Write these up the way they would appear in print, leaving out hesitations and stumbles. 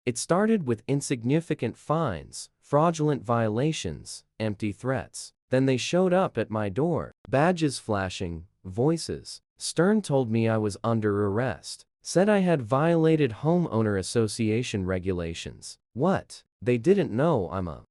It started with insignificant fines, fraudulent violations, empty threats. Then they showed up at my door, badges flashing, voices. Stern told me I was under arrest. Said I had violated homeowner association regulations. What? They didn't know I'm a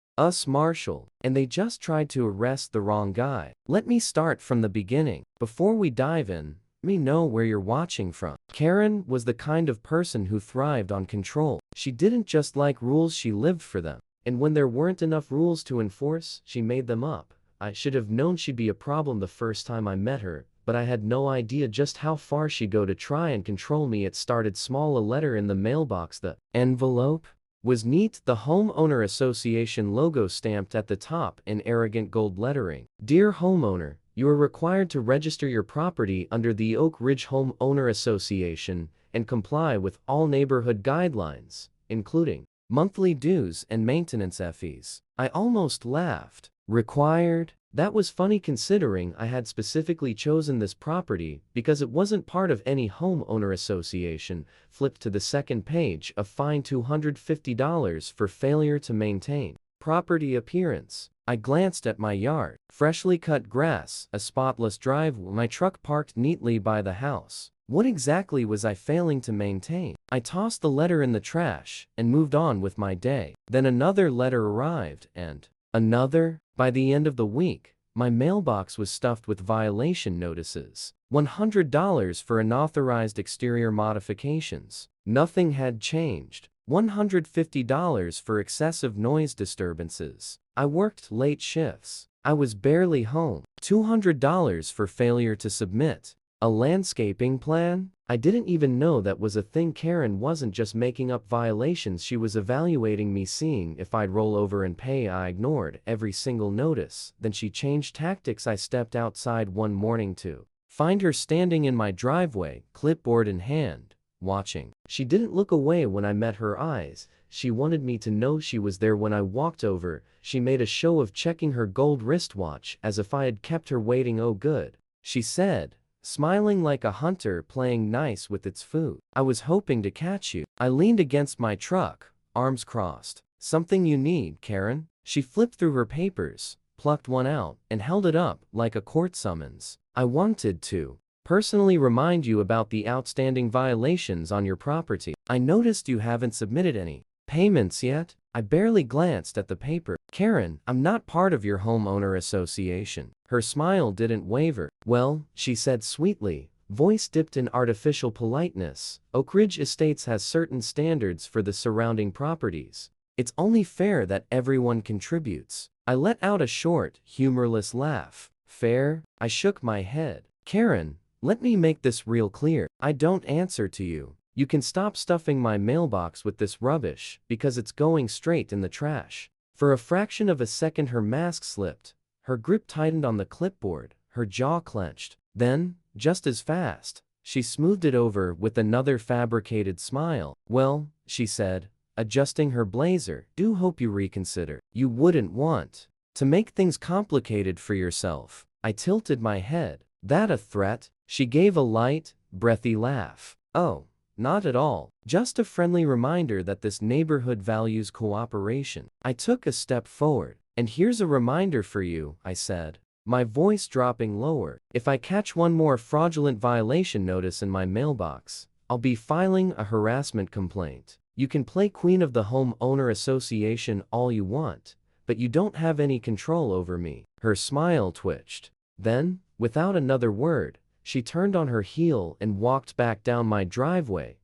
Marshal, and they just tried to arrest the wrong guy. Let me start from the beginning. Before we dive in, let me know where you're watching from. Karen was the kind of person who thrived on control. She didn't just like rules, she lived for them. And when there weren't enough rules to enforce, she made them up. I should have known she'd be a problem the first time I met her, but I had no idea just how far she'd go to try and control me. It started small, a letter in the mailbox. The envelope was neat, the homeowner association logo stamped at the top in arrogant gold lettering. Dear homeowner, you are required to register your property under the Oak Ridge Homeowner Association and comply with all neighborhood guidelines, including monthly dues and maintenance fees. I almost laughed. Required? That was funny considering I had specifically chosen this property because it wasn't part of any homeowner association. Flipped to the second page, a fine $250 for failure to maintain property appearance. I glanced at my yard. Freshly cut grass, a spotless driveway, my truck parked neatly by the house. What exactly was I failing to maintain? I tossed the letter in the trash and moved on with my day. Then another letter arrived and another. By the end of the week, my mailbox was stuffed with violation notices. $100 for unauthorized exterior modifications. Nothing had changed. $150 for excessive noise disturbances. I worked late shifts. I was barely home. $200 for failure to submit a landscaping plan? I didn't even know that was a thing. Karen wasn't just making up violations, she was evaluating me, seeing if I'd roll over and pay. I ignored every single notice. Then she changed tactics. I stepped outside one morning to find her standing in my driveway, clipboard in hand, watching. She didn't look away when I met her eyes. She wanted me to know she was there. When I walked over, she made a show of checking her gold wristwatch as if I had kept her waiting. "Oh good," she said, smiling like a hunter playing nice with its food. "I was hoping to catch you." I leaned against my truck, arms crossed. "Something you need, Karen?" She flipped through her papers, plucked one out, and held it up like a court summons. "I wanted to personally remind you about the outstanding violations on your property. I noticed you haven't submitted any payments yet." I barely glanced at the paper. "Karen, I'm not part of your homeowner association." Her smile didn't waver. "Well," she said sweetly, voice dipped in artificial politeness, "Oak Ridge Estates has certain standards for the surrounding properties. It's only fair that everyone contributes." I let out a short, humorless laugh. "Fair?" I shook my head. "Karen, let me make this real clear. I don't answer to you. You can stop stuffing my mailbox with this rubbish, because it's going straight in the trash." For a fraction of a second her mask slipped, her grip tightened on the clipboard, her jaw clenched. Then, just as fast, she smoothed it over with another fabricated smile. "Well," she said, adjusting her blazer, "do hope you reconsider. You wouldn't want to make things complicated for yourself." I tilted my head. "That a threat?" She gave a light, breathy laugh. "Oh, not at all. Just a friendly reminder that this neighborhood values cooperation." I took a step forward. "And here's a reminder for you," I said, my voice dropping lower. "If I catch one more fraudulent violation notice in my mailbox, I'll be filing a harassment complaint. You can play queen of the homeowner association all you want, but you don't have any control over me." Her smile twitched. Then, without another word, she turned on her heel and walked back down my driveway,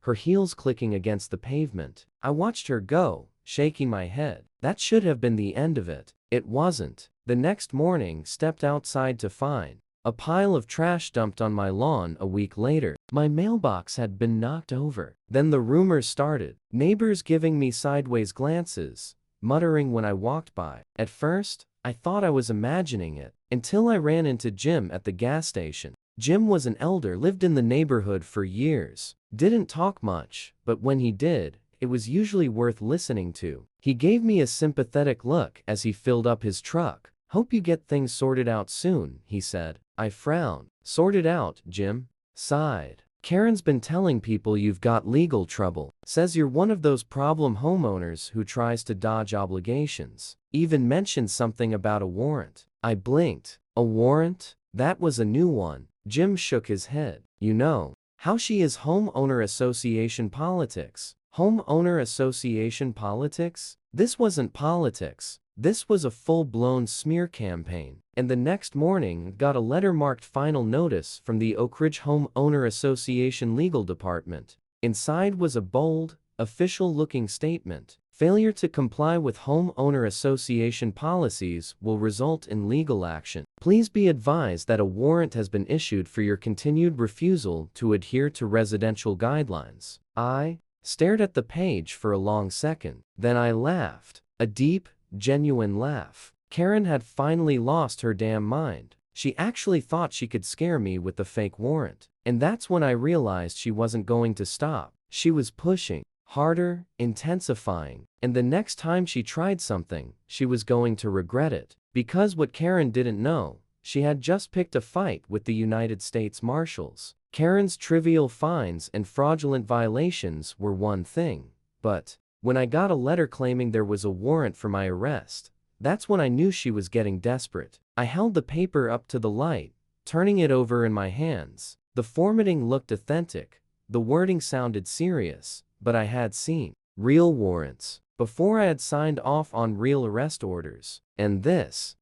her heels clicking against the pavement. I watched her go, shaking my head. That should have been the end of it. It wasn't. The next morning, stepped outside to find a pile of trash dumped on my lawn. A week later, my mailbox had been knocked over. Then the rumors started. Neighbors giving me sideways glances, muttering when I walked by. At first, I thought I was imagining it, until I ran into Jim at the gas station. Jim was an elder, lived in the neighborhood for years. Didn't talk much, but when he did, it was usually worth listening to. He gave me a sympathetic look as he filled up his truck. "Hope you get things sorted out soon," he said. I frowned. "Sorted out?" Jim sighed. Karen's been telling people you've got legal trouble. Says you're one of those problem homeowners who tries to dodge obligations. Even mentioned something about a warrant. I blinked. A warrant? That was a new one. Jim shook his head. You know how she is homeowner association politics. Homeowner association politics? This wasn't politics. This was a full-blown smear campaign. And the next morning got a letter marked final notice from the Oak Ridge Homeowner Association Legal Department. Inside was a bold, official-looking statement. Failure to comply with homeowner association policies will result in legal action. Please be advised that a warrant has been issued for your continued refusal to adhere to residential guidelines. I stared at the page for a long second. Then I laughed. A deep, genuine laugh. Karen had finally lost her damn mind. She actually thought she could scare me with the fake warrant. And that's when I realized she wasn't going to stop. She was pushing harder, intensifying, and the next time she tried something, she was going to regret it. Because what Karen didn't know, she had just picked a fight with the United States Marshals. Karen's trivial fines and fraudulent violations were one thing, but when I got a letter claiming there was a warrant for my arrest, that's when I knew she was getting desperate. I held the paper up to the light, turning it over in my hands. The formatting looked authentic, the wording sounded serious, but I had seen real warrants before I had signed off on real arrest orders. And this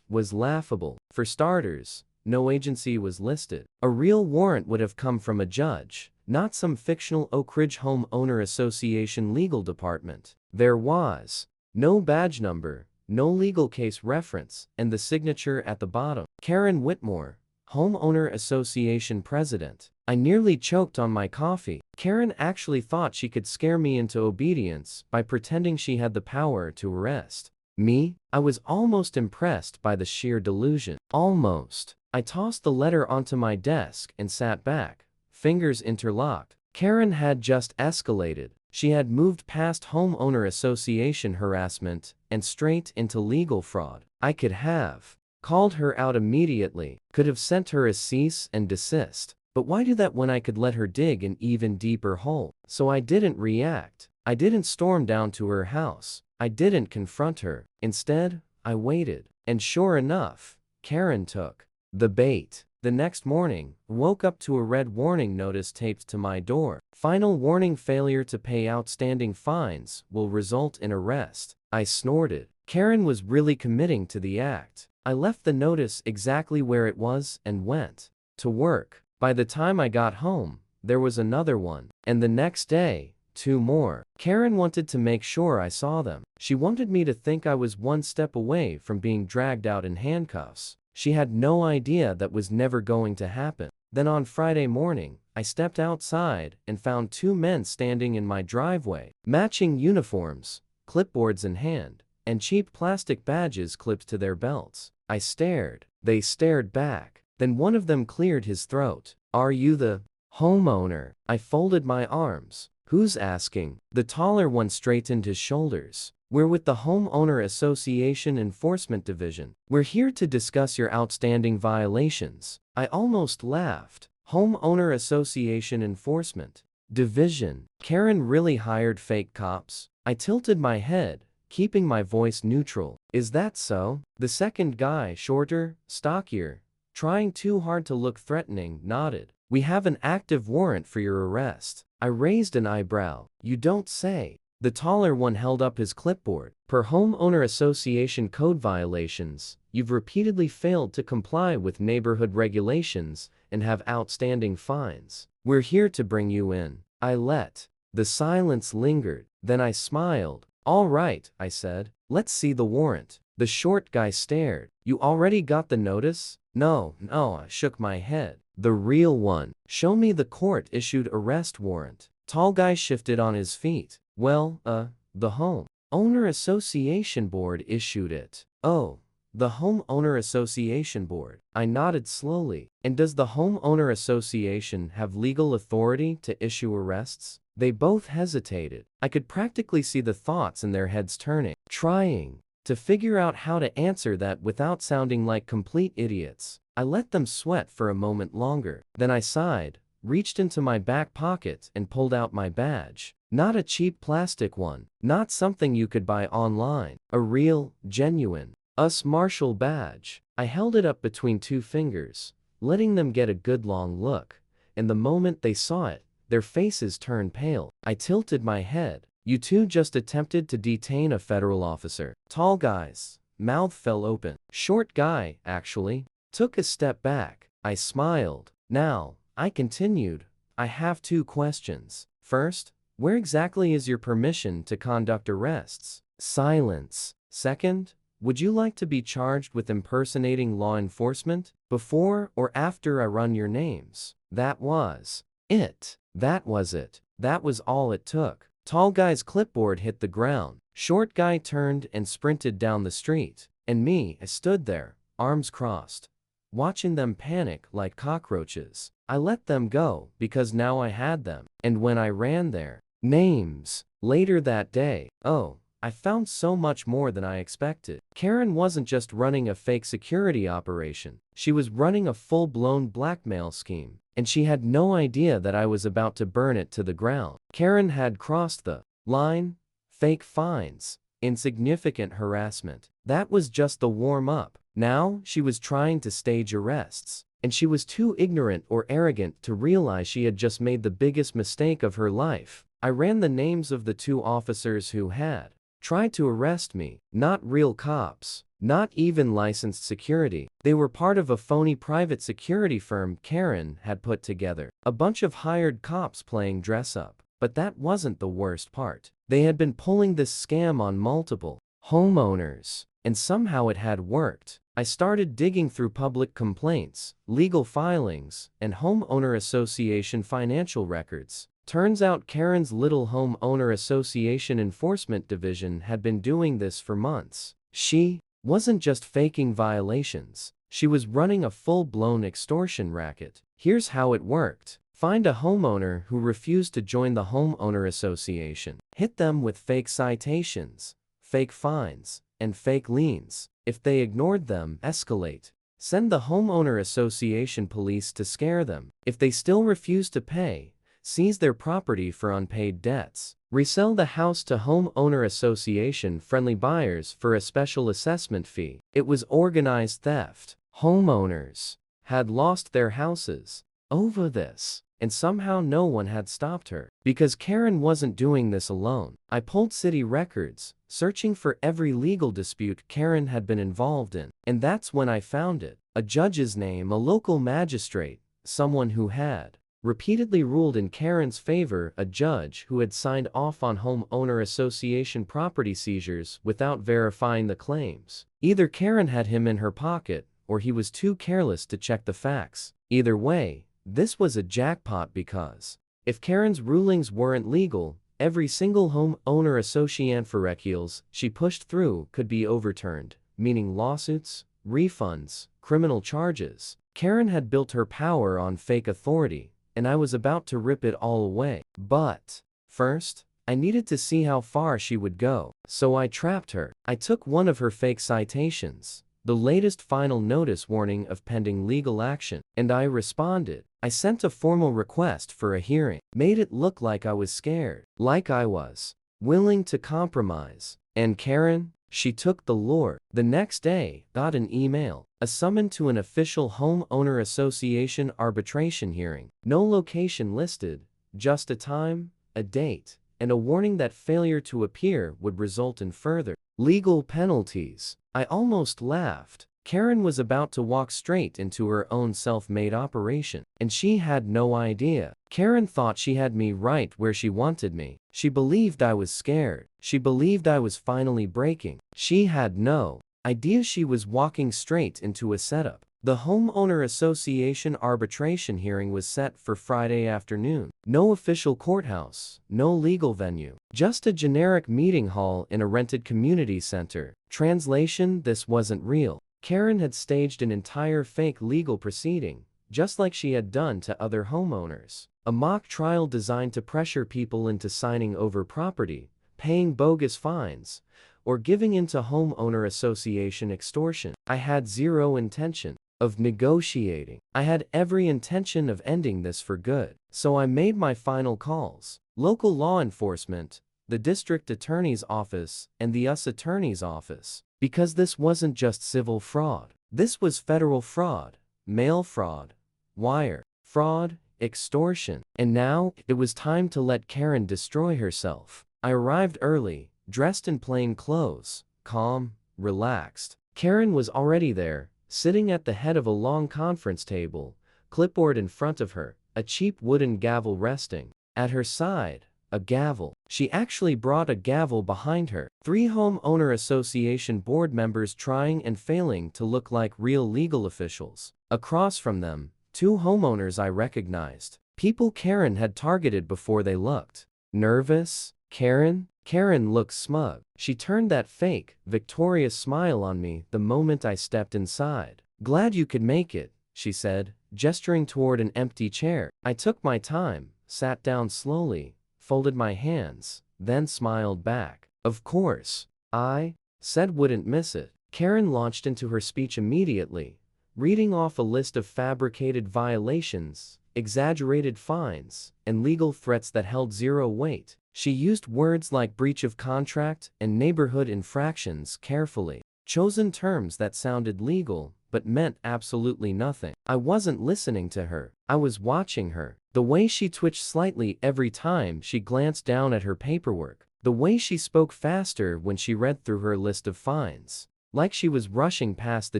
was laughable. For starters, no agency was listed. A real warrant would have come from a judge, not some fictional Oak Ridge Homeowner Association legal department. There was no badge number, no legal case reference, and the signature at the bottom. Karen Whitmore, Homeowner Association President. I nearly choked on my coffee. Karen actually thought she could scare me into obedience by pretending she had the power to arrest me. I was almost impressed by the sheer delusion. Almost. I tossed the letter onto my desk and sat back, fingers interlocked. Karen had just escalated. She had moved past homeowner association harassment and straight into legal fraud. I could have called her out immediately, could have sent her a cease and desist. But why do that when I could let her dig an even deeper hole? So I didn't react. I didn't storm down to her house. I didn't confront her. Instead, I waited. And sure enough, Karen took the bait. The next morning, woke up to a red warning notice taped to my door. Final warning: failure to pay outstanding fines will result in arrest. I snorted. Karen was really committing to the act. I left the notice exactly where it was and went to work. By the time I got home, there was another one. And the next day, 2 more. Karen wanted to make sure I saw them. She wanted me to think I was one step away from being dragged out in handcuffs. She had no idea that was never going to happen. Then on Friday morning, I stepped outside and found 2 men standing in my driveway. Matching uniforms, clipboards in hand, and cheap plastic badges clipped to their belts. I stared. They stared back. Then one of them cleared his throat. Are you the homeowner? I folded my arms. Who's asking? The taller one straightened his shoulders. We're with the Homeowner Association Enforcement Division. We're here to discuss your outstanding violations. I almost laughed. Homeowner Association Enforcement Division. Karen really hired fake cops? I tilted my head, keeping my voice neutral. Is that so? The second guy, shorter, stockier, trying too hard to look threatening, nodded. We have an active warrant for your arrest. I raised an eyebrow. You don't say. The taller one held up his clipboard. Per Homeowner Association code violations, you've repeatedly failed to comply with neighborhood regulations and have outstanding fines. We're here to bring you in. I let the silence lingered. Then I smiled. All right, I said. Let's see the warrant. The short guy stared. You already got the notice? No, I shook my head. The real one. Show me the court-issued arrest warrant. Tall guy shifted on his feet. Well, the Homeowner Association Board issued it. Oh, the Homeowner Association Board. I nodded slowly. And does the Homeowner Association have legal authority to issue arrests? They both hesitated. I could practically see the thoughts in their heads turning, trying to figure out how to answer that without sounding like complete idiots. I let them sweat for a moment longer. Then I sighed, reached into my back pocket and pulled out my badge. Not a cheap plastic one, not something you could buy online. A real, genuine, US Marshal badge. I held it up between two fingers, letting them get a good long look, and the moment they saw it, their faces turned pale. I tilted my head. You two just attempted to detain a federal officer. Tall guy's mouth fell open. Short guy, actually, took a step back. I smiled. Now, I continued, I have two questions. First, where exactly is your permission to conduct arrests? Silence. Second, would you like to be charged with impersonating law enforcement? Before or after I run your names? That was it. That was it. That was all it took. Tall guy's clipboard hit the ground. Short guy turned and sprinted down the street. And me, I stood there, arms crossed, watching them panic like cockroaches. I let them go because now I had them. And when I ran their names later that day, oh, I found so much more than I expected. Karen wasn't just running a fake security operation. She was running a full-blown blackmail scheme, and she had no idea that I was about to burn it to the ground. Karen had crossed the line. Fake fines, insignificant harassment. That was just the warm-up. Now, she was trying to stage arrests, and she was too ignorant or arrogant to realize she had just made the biggest mistake of her life. I ran the names of the two officers who had tried to arrest me. Not real cops, not even licensed security. They were part of a phony private security firm Karen had put together. A bunch of hired cops playing dress-up. But that wasn't the worst part. They had been pulling this scam on multiple homeowners, and somehow it had worked. I started digging through public complaints, legal filings, and homeowner association financial records. Turns out Karen's little homeowner association enforcement division had been doing this for months. She wasn't just faking violations. She was running a full-blown extortion racket. Here's how it worked. Find a homeowner who refused to join the homeowner association. Hit them with fake citations, fake fines, and fake liens. If they ignored them, escalate. Send the homeowner association police to scare them. If they still refuse to pay, seize their property for unpaid debts. Resell the house to homeowner association friendly buyers for a special assessment fee. It was organized theft. Homeowners had lost their houses over this, and somehow no one had stopped her. Because Karen wasn't doing this alone. I pulled city records, searching for every legal dispute Karen had been involved in. And that's when I found it. A judge's name, a local magistrate, someone who had repeatedly ruled in Karen's favor, a judge who had signed off on homeowner association property seizures without verifying the claims. Either Karen had him in her pocket, or he was too careless to check the facts. Either way, this was a jackpot because if Karen's rulings weren't legal, every single homeowner association for appeals she pushed through could be overturned, meaning lawsuits, refunds, criminal charges. Karen had built her power on fake authority, and I was about to rip it all away. But first, I needed to see how far she would go. So I trapped her. I took one of her fake citations, the latest final notice warning of pending legal action, and I responded. I sent a formal request for a hearing, made it look like I was scared, like I was willing to compromise. And Karen, she took the lure. The next day, got an email, a summons to an official homeowner association arbitration hearing. No location listed, just a time, a date, and a warning that failure to appear would result in further legal penalties. I almost laughed. Karen was about to walk straight into her own self-made operation, and she had no idea. Karen thought she had me right where she wanted me. She believed I was scared. She believed I was finally breaking. She had no idea she was walking straight into a setup. The homeowner association arbitration hearing was set for Friday afternoon. No official courthouse, no legal venue, just a generic meeting hall in a rented community center. Translation: this wasn't real. Karen had staged an entire fake legal proceeding, just like she had done to other homeowners. A mock trial designed to pressure people into signing over property, paying bogus fines, or giving into homeowner association extortion. I had zero intention of negotiating. I had every intention of ending this for good. So I made my final calls. Local law enforcement, the district attorney's office, and the US attorney's office. Because this wasn't just civil fraud. This was federal fraud, mail fraud, wire fraud, extortion. And now, it was time to let Karen destroy herself. I arrived early, dressed in plain clothes, calm, relaxed. Karen was already there, sitting at the head of a long conference table, clipboard in front of her, a cheap wooden gavel resting. At her side, a gavel. She actually brought a gavel behind her. 3 homeowner association board members trying and failing to look like real legal officials. Across from them, 2 homeowners I recognized. People Karen had targeted before they looked. Nervous? Karen? Karen looked smug. She turned that fake, victorious smile on me the moment I stepped inside. "Glad you could make it," she said, gesturing toward an empty chair. I took my time, sat down slowly, folded my hands, then smiled back. "Of course, I said wouldn't miss it." Karen launched into her speech immediately, reading off a list of fabricated violations, exaggerated fines, and legal threats that held zero weight. She used words like breach of contract and neighborhood infractions carefully, chosen terms that sounded legal but meant absolutely nothing. I wasn't listening to her. I was watching her. The way she twitched slightly every time she glanced down at her paperwork. The way she spoke faster when she read through her list of fines, like she was rushing past the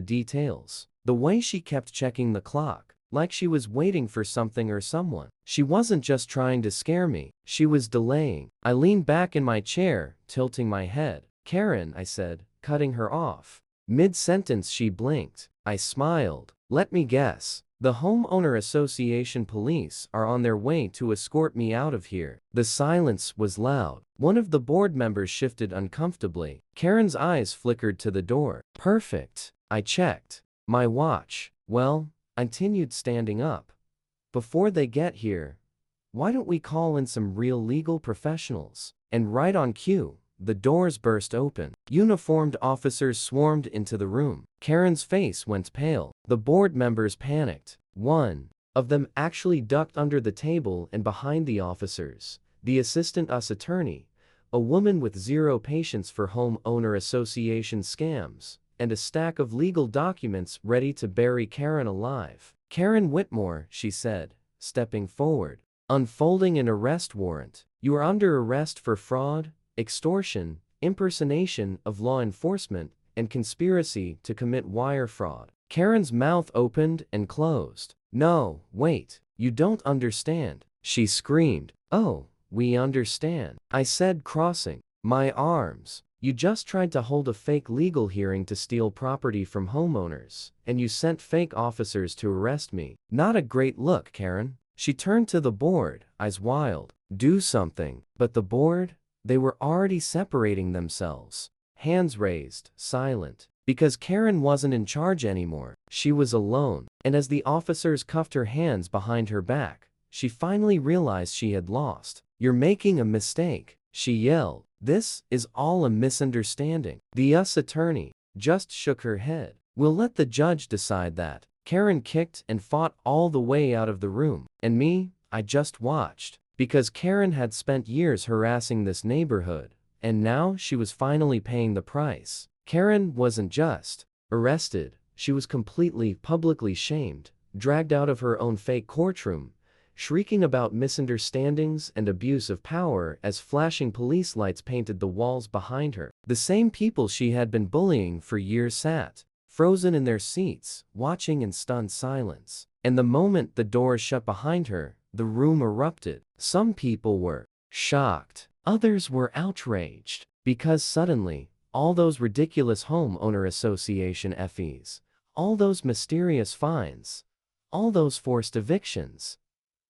details. The way she kept checking the clock, like she was waiting for something or someone. She wasn't just trying to scare me, she was delaying. I leaned back in my chair, tilting my head. "Karen," I said, cutting her off. Mid-sentence she blinked. I smiled. "Let me guess. The homeowner association police are on their way to escort me out of here." The silence was loud. One of the board members shifted uncomfortably. Karen's eyes flickered to the door. "Perfect." I checked my watch. "Well," I continued, standing up, "before they get here, why don't we call in some real legal professionals?" And right on cue, the doors burst open. Uniformed officers swarmed into the room. Karen's face went pale. The board members panicked. One of them actually ducked under the table and behind the officers. The assistant US attorney, a woman with zero patience for homeowner association scams, and a stack of legal documents ready to bury Karen alive. "Karen Whitmore," she said, stepping forward, unfolding an arrest warrant. "You are under arrest for fraud, extortion, impersonation of law enforcement, and conspiracy to commit wire fraud." Karen's mouth opened and closed. "No, wait, you don't understand," she screamed. "Oh, we understand," I said, crossing my arms. "You just tried to hold a fake legal hearing to steal property from homeowners, and you sent fake officers to arrest me. Not a great look, Karen." She turned to the board, eyes wild. "Do something." But the board? They were already separating themselves. Hands raised, silent. Because Karen wasn't in charge anymore. She was alone. And as the officers cuffed her hands behind her back, she finally realized she had lost. "You're making a mistake," she yelled. "This is all a misunderstanding." The US attorney just shook her head. "We'll let the judge decide that." Karen kicked and fought all the way out of the room. And me, I just watched. Because Karen had spent years harassing this neighborhood, and now she was finally paying the price. Karen wasn't just arrested, she was completely, publicly shamed, dragged out of her own fake courtroom, shrieking about misunderstandings and abuse of power as flashing police lights painted the walls behind her. The same people she had been bullying for years sat, frozen in their seats, watching in stunned silence. And the moment the doors shut behind her, the room erupted. Some people were shocked. Others were outraged. Because suddenly, all those ridiculous homeowner association fees, all those mysterious fines, all those forced evictions,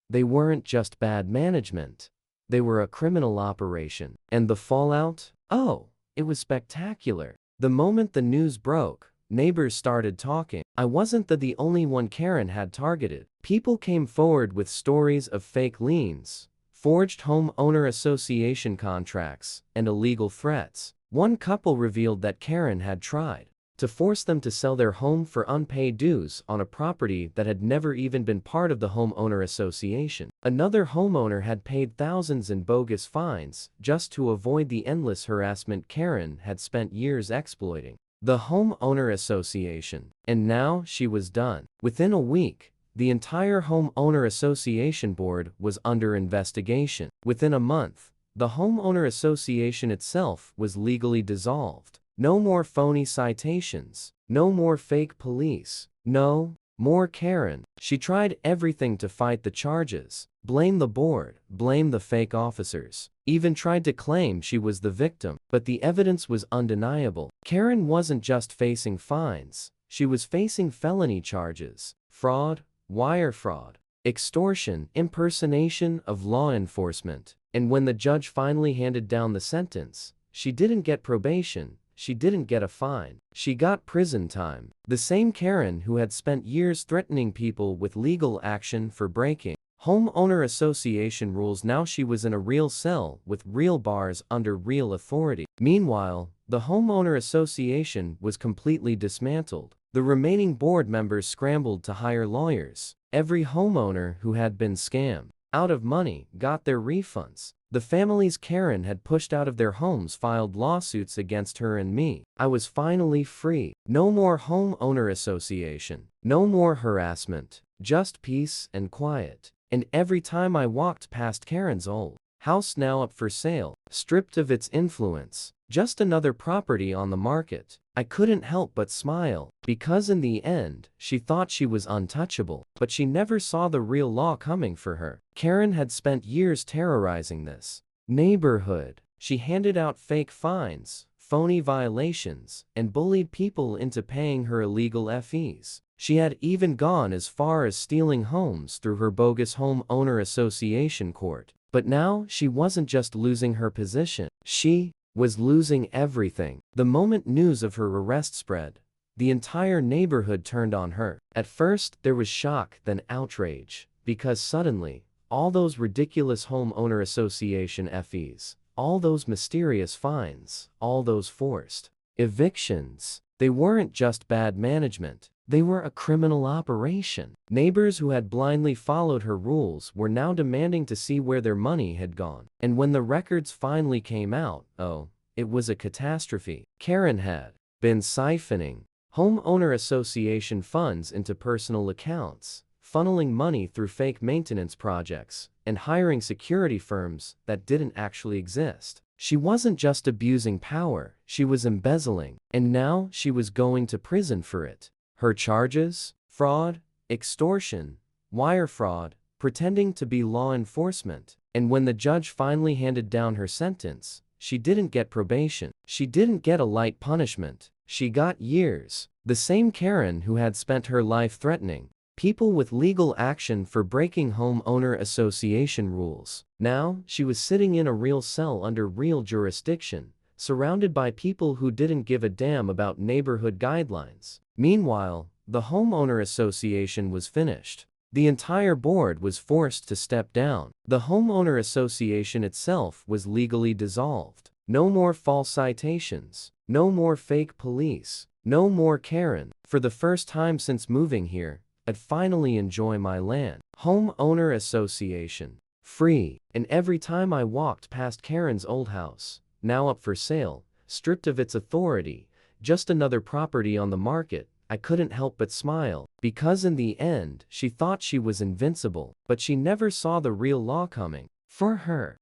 they weren't just bad management. They were a criminal operation. And the fallout? Oh, it was spectacular. The moment the news broke, neighbors started talking. I wasn't the only one Karen had targeted. People came forward with stories of fake liens, forged homeowner association contracts, and illegal threats. One couple revealed that Karen had tried to force them to sell their home for unpaid dues on a property that had never even been part of the homeowner association. Another homeowner had paid thousands in bogus fines just to avoid the endless harassment Karen had spent years exploiting. The homeowner association. And now she was done. Within a week, the entire homeowner association board was under investigation. Within a month, the homeowner association itself was legally dissolved. No more phony citations. No more fake police. No more Karen. She tried everything to fight the charges. Blame the board. Blame the fake officers. Even tried to claim she was the victim. But the evidence was undeniable. Karen wasn't just facing fines. She was facing felony charges. Fraud, wire fraud, extortion, impersonation of law enforcement. And when the judge finally handed down the sentence, she didn't get probation. She didn't get a fine. She got prison time. The same Karen who had spent years threatening people with legal action for breaking homeowner association rules, now she was in a real cell with real bars under real authority. Meanwhile, the homeowner association was completely dismantled. The remaining board members scrambled to hire lawyers. Every homeowner who had been scammed out of money got their refunds. The families Karen had pushed out of their homes filed lawsuits against her and me. I was finally free. No more homeowner association. No more harassment. Just peace and quiet. And every time I walked past Karen's old house, now up for sale, stripped of its influence, just another property on the market, I couldn't help but smile, because in the end, she thought she was untouchable, but she never saw the real law coming for her. Karen had spent years terrorizing this neighborhood. She handed out fake fines, phony violations, and bullied people into paying her illegal fees. She had even gone as far as stealing homes through her bogus homeowner association court. But now she wasn't just losing her position. She was losing everything. The moment news of her arrest spread, the entire neighborhood turned on her. At first, there was shock, then outrage, because suddenly, all those ridiculous homeowner association fees, all those mysterious fines, all those forced evictions, they weren't just bad management. They were a criminal operation. Neighbors who had blindly followed her rules were now demanding to see where their money had gone. And when the records finally came out, oh, it was a catastrophe. Karen had been siphoning homeowner association funds into personal accounts, funneling money through fake maintenance projects, and hiring security firms that didn't actually exist. She wasn't just abusing power, she was embezzling, and now she was going to prison for it. Her charges? Fraud, extortion, wire fraud, pretending to be law enforcement. And when the judge finally handed down her sentence, she didn't get probation. She didn't get a light punishment. She got years. The same Karen who had spent her life threatening people with legal action for breaking homeowner association rules. Now, she was sitting in a real cell under real jurisdiction, surrounded by people who didn't give a damn about neighborhood guidelines. Meanwhile, the homeowner association was finished. The entire board was forced to step down. The homeowner association itself was legally dissolved. No more false citations. No more fake police. No more Karen. For the first time since moving here, I'd finally enjoy my land. Homeowner association. Free. And every time I walked past Karen's old house, now up for sale, stripped of its authority, just another property on the market, I couldn't help but smile, because in the end, she thought she was invincible, but she never saw the real law coming for her.